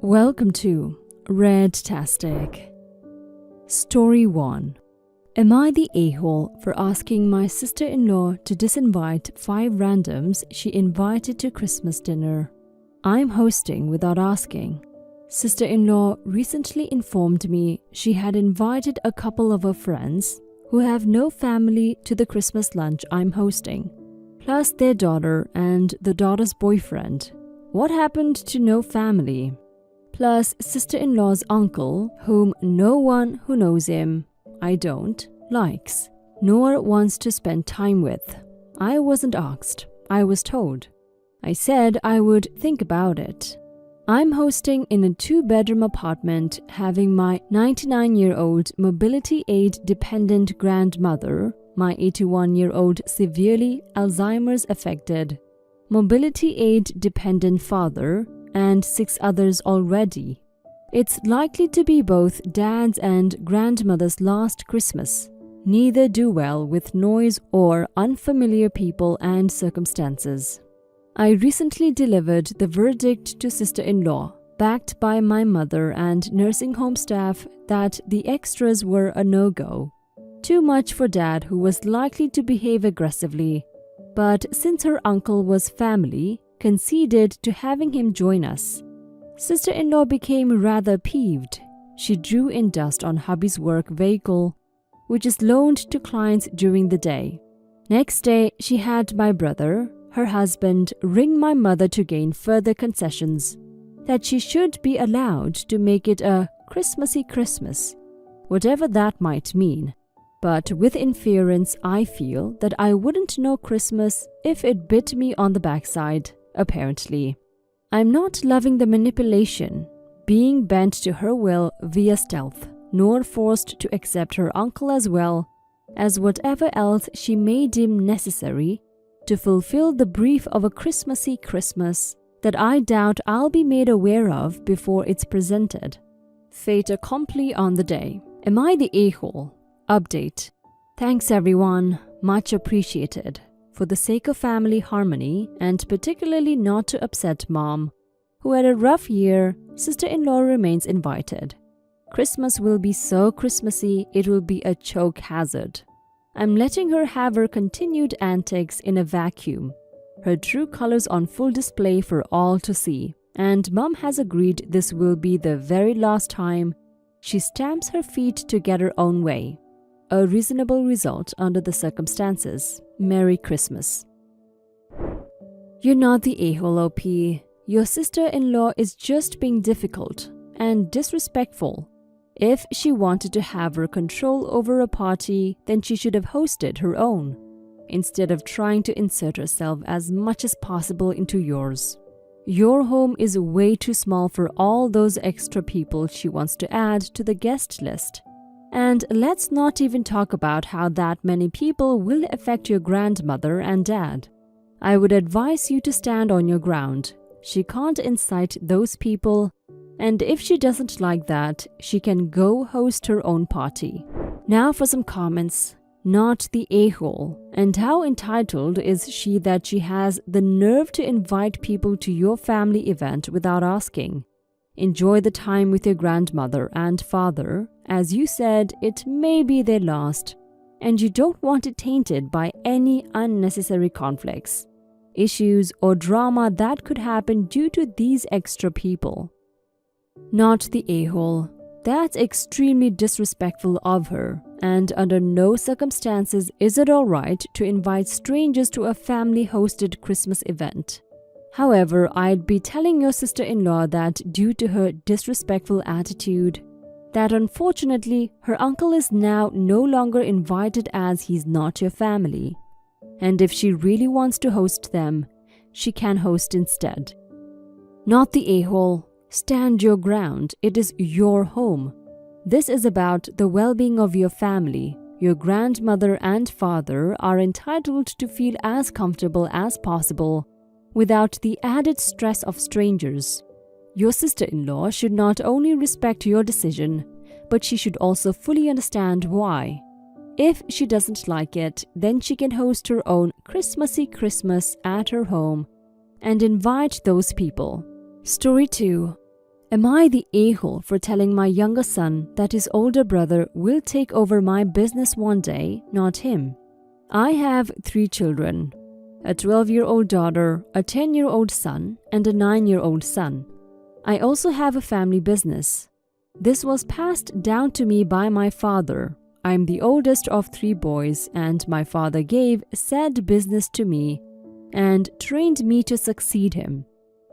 Welcome to Redtastic. Story 1. Am I the a-hole for asking my sister-in-law to disinvite 5 randoms she invited to Christmas dinner? I'm hosting without asking. Sister-in-law recently informed me she had invited a couple of her friends who have no family to the Christmas lunch I'm hosting, plus their daughter and the daughter's boyfriend. What happened to no family? Plus sister-in-law's uncle, whom no one who knows him, I don't, likes, nor wants to spend time with. I wasn't asked, I was told. I said I would think about it. I'm hosting in a 2-bedroom apartment, having my 99-year-old mobility aid dependent grandmother, my 81-year-old severely Alzheimer's affected, mobility aid dependent father, and 6 others already. It's likely to be both dad's and grandmother's last Christmas. Neither do well with noise or unfamiliar people and circumstances. I recently delivered the verdict to sister-in-law, backed by my mother and nursing home staff, that the extras were a no-go. Too much for dad, who was likely to behave aggressively. But since her uncle was family, conceded to having him join us. Sister-in-law became rather peeved. She drew in dust on hubby's work vehicle, which is loaned to clients during the day. Next day, she had my brother, her husband, ring my mother to gain further concessions, that she should be allowed to make it a Christmassy Christmas, whatever that might mean. But with inference, I feel that I wouldn't know Christmas if it bit me on the backside. Apparently, I'm not loving the manipulation, being bent to her will via stealth, nor forced to accept her uncle as well as whatever else she may deem necessary to fulfill the brief of a Christmassy Christmas that I doubt I'll be made aware of before it's presented. Fait accompli on the day. Am I the a-hole? Update. Thanks everyone, much appreciated. For the sake of family harmony, and particularly not to upset mom, who had a rough year, sister-in-law remains invited. Christmas will be so Christmassy, it will be a choke hazard. I'm letting her have her continued antics in a vacuum, her true colors on full display for all to see, and mom has agreed this will be the very last time she stamps her feet to get her own way. A reasonable result under the circumstances. Merry Christmas. You're not the a-hole, OP. Your sister-in-law is just being difficult and disrespectful. If she wanted to have her control over a party, then she should have hosted her own, instead of trying to insert herself as much as possible into yours. Your home is way too small for all those extra people she wants to add to the guest list. And let's not even talk about how that many people will affect your grandmother and dad. I would advise you to stand on your ground. She can't incite those people, and if she doesn't like that, she can go host her own party. Now for some comments. Not the a-hole. And how entitled is she that she has the nerve to invite people to your family event without asking? Enjoy the time with your grandmother and father. As you said, it may be their last, and you don't want it tainted by any unnecessary conflicts, issues, or drama that could happen due to these extra people. Not the a-hole. That's extremely disrespectful of her, and under no circumstances is it alright to invite strangers to a family-hosted Christmas event. However, I'd be telling your sister-in-law that due to her disrespectful attitude, that unfortunately her uncle is now no longer invited as he's not your family. And if she really wants to host them, she can host instead. Not the a-hole. Stand your ground. It is your home. This is about the well-being of your family. Your grandmother and father are entitled to feel as comfortable as possible without the added stress of strangers. Your sister-in-law should not only respect your decision, but she should also fully understand why. If she doesn't like it, then she can host her own Christmassy Christmas at her home and invite those people. Story 2. Am I the a-hole for telling my younger son that his older brother will take over my business one day, not him? I have 3 children, a 12-year-old daughter, a 10-year-old son, and a 9-year-old son. I also have a family business. This was passed down to me by my father. I am the oldest of 3 boys, and my father gave said business to me and trained me to succeed him.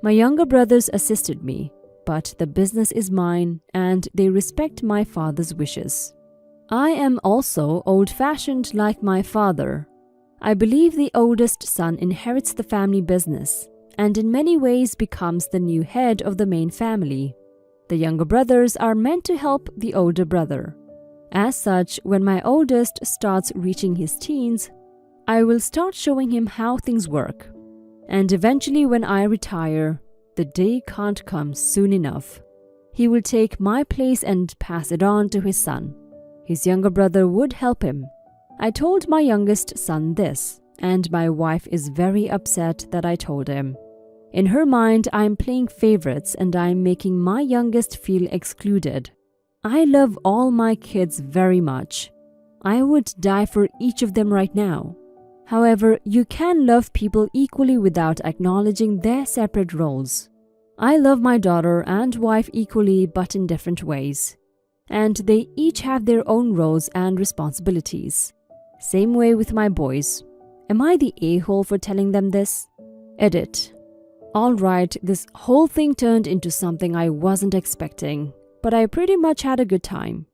My younger brothers assisted me, but the business is mine and they respect my father's wishes. I am also old-fashioned like my father. I believe the oldest son inherits the family business and in many ways becomes the new head of the main family. The younger brothers are meant to help the older brother. As such, when my oldest starts reaching his teens, I will start showing him how things work. And eventually when I retire, the day can't come soon enough. He will take my place and pass it on to his son. His younger brother would help him. I told my youngest son this, and my wife is very upset that I told him. In her mind, I'm playing favorites and I'm making my youngest feel excluded. I love all my kids very much. I would die for each of them right now. However, you can love people equally without acknowledging their separate roles. I love my daughter and wife equally but in different ways. And they each have their own roles and responsibilities. Same way with my boys. Am I the a-hole for telling them this? Edit. Alright, this whole thing turned into something I wasn't expecting, but I pretty much had a good time.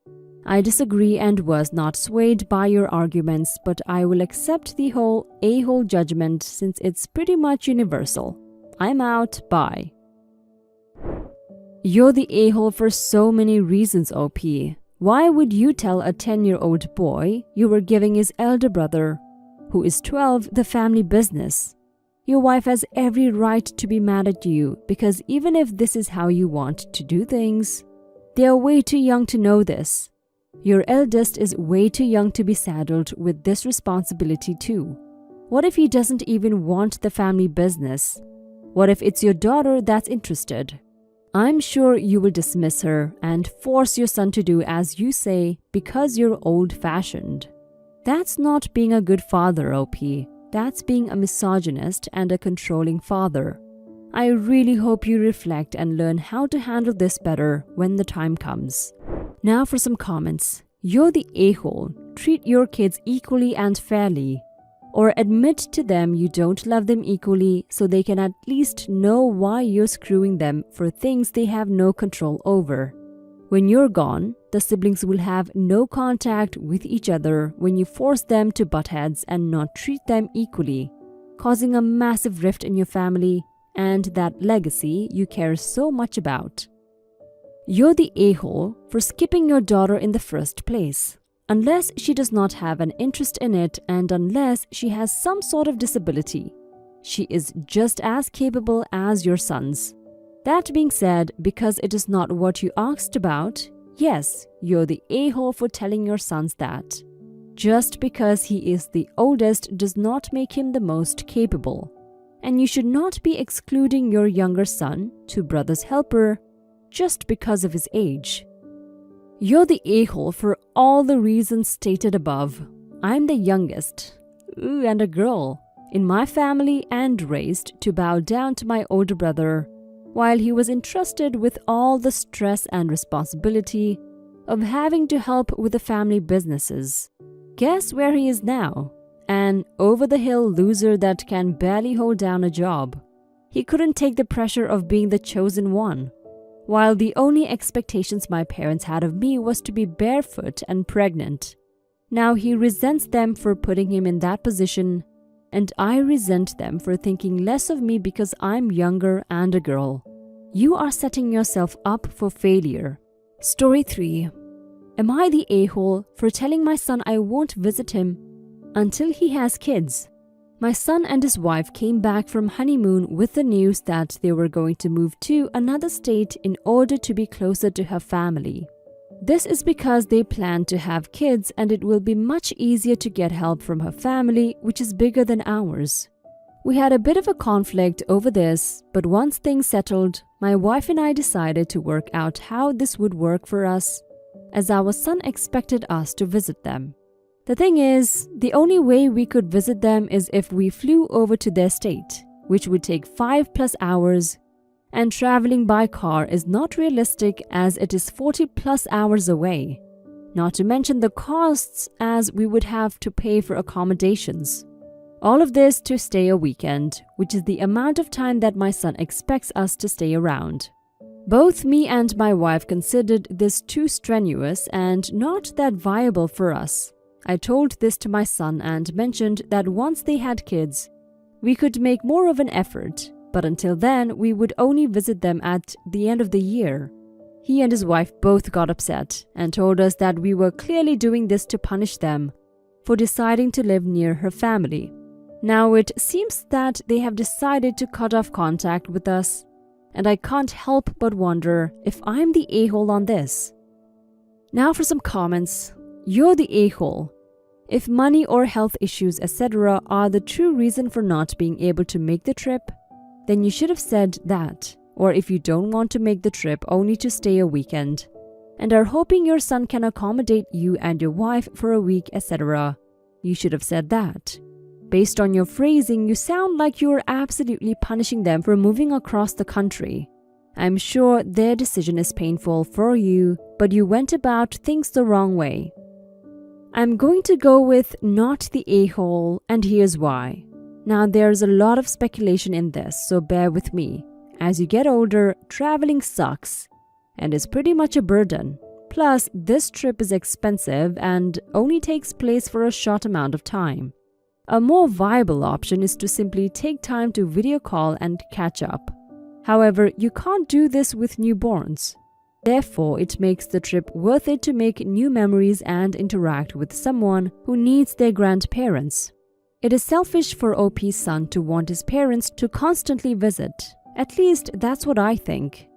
I disagree and was not swayed by your arguments, but I will accept the whole a-hole judgment since it's pretty much universal. I'm out, bye. You're the a-hole for so many reasons, OP. Why would you tell a 10-year-old boy you were giving his elder brother, who is 12, the family business? Your wife has every right to be mad at you because even if this is how you want to do things, they are way too young to know this. Your eldest is way too young to be saddled with this responsibility too. What if he doesn't even want the family business? What if it's your daughter that's interested? I'm sure you will dismiss her and force your son to do as you say because you're old-fashioned. That's not being a good father, OP. That's being a misogynist and a controlling father. I really hope you reflect and learn how to handle this better when the time comes. Now for some comments. You're the a-hole. Treat your kids equally and fairly. Or admit to them you don't love them equally so they can at least know why you're screwing them for things they have no control over. When you're gone, the siblings will have no contact with each other when you force them to butt heads and not treat them equally, causing a massive rift in your family and that legacy you care so much about. You're the a-hole for skipping your daughter in the first place, unless she does not have an interest in it and unless she has some sort of disability. She is just as capable as your sons. That being said, because it is not what you asked about, yes, you're the a-hole for telling your sons that. Just because he is the oldest does not make him the most capable. And you should not be excluding your younger son, to brother's helper, just because of his age. You're the a-hole for all the reasons stated above. I'm the youngest, and a girl, in my family and raised to bow down to my older brother, while he was entrusted with all the stress and responsibility of having to help with the family businesses. Guess where he is now? An over-the-hill loser that can barely hold down a job. He couldn't take the pressure of being the chosen one. While the only expectations my parents had of me was to be barefoot and pregnant. Now he resents them for putting him in that position, and I resent them for thinking less of me because I'm younger and a girl. You are setting yourself up for failure. Story 3. Am I the a-hole for telling my son I won't visit him until he has kids? My son and his wife came back from honeymoon with the news that they were going to move to another state in order to be closer to her family. This is because they plan to have kids and it will be much easier to get help from her family, which is bigger than ours. We had a bit of a conflict over this, but once things settled, my wife and I decided to work out how this would work for us, as our son expected us to visit them. The thing is, the only way we could visit them is if we flew over to their state, which would take 5+ hours, and traveling by car is not realistic as it is 40+ hours away. Not to mention the costs, as we would have to pay for accommodations. All of this to stay a weekend, which is the amount of time that my son expects us to stay around. Both me and my wife considered this too strenuous and not that viable for us. I told this to my son and mentioned that once they had kids, we could make more of an effort, but until then we would only visit them at the end of the year. He and his wife both got upset and told us that we were clearly doing this to punish them for deciding to live near her family. Now it seems that they have decided to cut off contact with us, and I can't help but wonder if I'm the a-hole on this. Now for some comments. You're the a-hole. If money or health issues etc. are the true reason for not being able to make the trip, then you should have said that. Or if you don't want to make the trip only to stay a weekend, and are hoping your son can accommodate you and your wife for a week etc., you should have said that. Based on your phrasing, you sound like you are absolutely punishing them for moving across the country. I'm sure their decision is painful for you, but you went about things the wrong way. I'm going to go with not the a-hole, and here's why. Now there's a lot of speculation in this, so bear with me. As you get older, traveling sucks and is pretty much a burden. Plus, this trip is expensive and only takes place for a short amount of time. A more viable option is to simply take time to video call and catch up. However, you can't do this with newborns. Therefore, it makes the trip worth it to make new memories and interact with someone who needs their grandparents. It is selfish for OP's son to want his parents to constantly visit. At least that's what I think.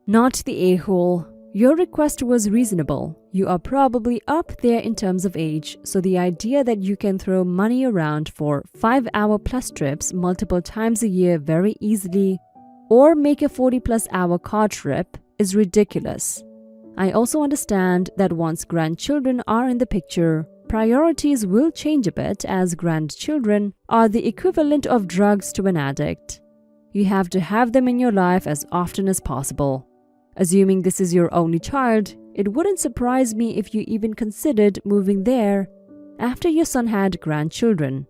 Not the a-hole. Your request was reasonable. You are probably up there in terms of age, so the idea that you can throw money around for 5-hour+ trips multiple times a year very easily, or make a 40+ hour car trip, is ridiculous. I also understand that once grandchildren are in the picture, priorities will change a bit, as grandchildren are the equivalent of drugs to an addict. You have to have them in your life as often as possible. Assuming this is your only child, it wouldn't surprise me if you even considered moving there after your son had grandchildren.